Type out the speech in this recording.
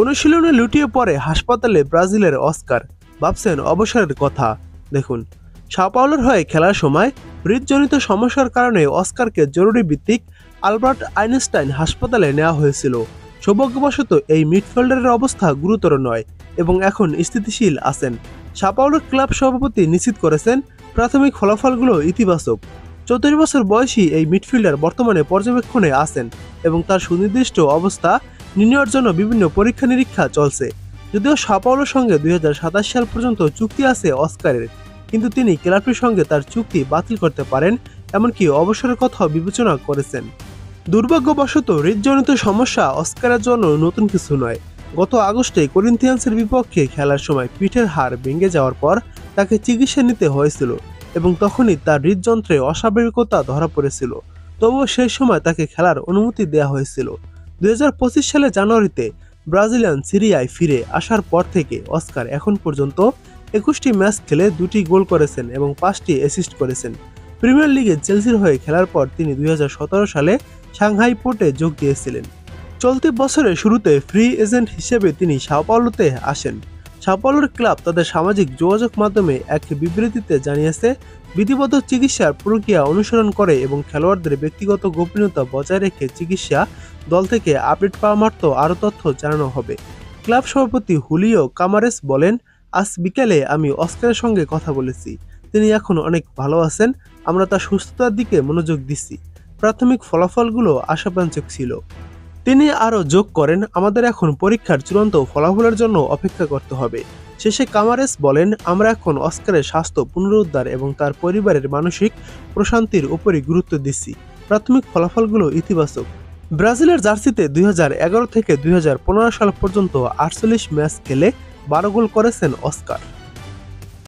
অনুশীলনে লুটিয়ে পড়ে হাসপাতালে ব্রাজিলের অস্কার, ভাবছেন অবসরের কথা। দেখুন, সাও পাওলোর হয়ে খেলার সময় হৃদজনিত সমস্যার কারণে অস্কারকে জরুরি ভিত্তিক আলবার্ট আইনস্টাইন হাসপাতালে নেওয়া হয়েছিল। সৌভাগ্যবশত এই মিডফিল্ডারের অবস্থা গুরুতর নয় এবং এখন স্থিতিশীল আছেন। সাও পাওলোর ক্লাব সভাপতি নিশ্চিত করেছেন প্রাথমিক ফলাফলগুলো ইতিবাচক। 34 বছর বয়সী এই মিডফিল্ডার বর্তমানে পর্যবেক্ষণে আছেন এবং তার সুনির্দিষ্ট অবস্থা নির্ণয়ের জন্য বিভিন্ন পরীক্ষা নিরীক্ষা চলছে। যদিও সাও পাওলোর সঙ্গে 2027 সাল পর্যন্ত চুক্তি আছে অস্কারের, কিন্তু তিনি ক্লাবটির সঙ্গে তার চুক্তি বাতিল করতে পারেন, এমনকি অবসরের কথাও বিবেচনা করেছেন। দুর্ভাগ্যবশত হৃদজনিত সমস্যা অস্কারের জন্য নতুন কিছু নয়। গত আগস্টে করিন্থিয়ান্সের বিপক্ষে খেলার সময় পিঠের হাড় ভেঙে যাওয়ার পর তাকে চিকিৎসা নিতে হয়েছিল এবং তখনই তার হৃদযন্ত্রে অস্বাভাবিকতা ধরা পড়েছিল। তবুও সেই সময় তাকে খেলার অনুমতি দেওয়া হয়েছিল। 2025 সালে জানুয়ারিতে ব্রাজিলিয়ান সিরিয়ায় ফিরে আসার পর থেকে অস্কার এখন পর্যন্ত 21টি ম্যাচ খেলে 2টি গোল করেছেন এবং 5টি অ্যাসিস্ট করেছেন। প্রিমিয়ার লিগে চেলসির হয়ে খেলার পর তিনি 2017 সালে সাংহাই পোর্টে যোগ দিয়েছিলেন। চলতি বছরের শুরুতে ফ্রি এজেন্ট হিসেবে তিনি সাও পাওলোতে আসেন। সাও পাওলোর ক্লাব তাদের সামাজিক যোগাযোগ মাধ্যমে এক বিবৃতিতে জানিয়েছে, বিধিবদ্ধ চিকিৎসার প্রক্রিয়া অনুসরণ করে এবং খেলোয়াড়দের ব্যক্তিগত গোপনীয়তা বজায় রেখে চিকিৎসা দল থেকে আপডেট পাওয়া মাত্র আরও তথ্য জানানো হবে। ক্লাব সভাপতি হুলিও কামারেস বলেন, আজ বিকেলে আমি অস্কারের সঙ্গে কথা বলেছি। তিনি এখন অনেক ভালো আছেন। আমরা তার সুস্থতার দিকে মনোযোগ দিচ্ছি। প্রাথমিক ফলাফলগুলো আশাব্যঞ্জক ছিল। তিনি আরও যোগ করেন, আমাদের এখন পরীক্ষার চূড়ান্ত ফলাফলের জন্য অপেক্ষা করতে হবে। শেষে কামারেস বলেন, আমরা এখন অস্কারের স্বাস্থ্য পুনরুদ্ধার এবং তার পরিবারের মানসিক প্রশান্তির উপরই গুরুত্ব দিচ্ছি। প্রাথমিক ফলাফলগুলো ইতিবাচক। ব্রাজিলের জার্সিতে 2011 থেকে 2015 সাল পর্যন্ত 48 ম্যাচ খেলে 12 গোল করেছেন অস্কার।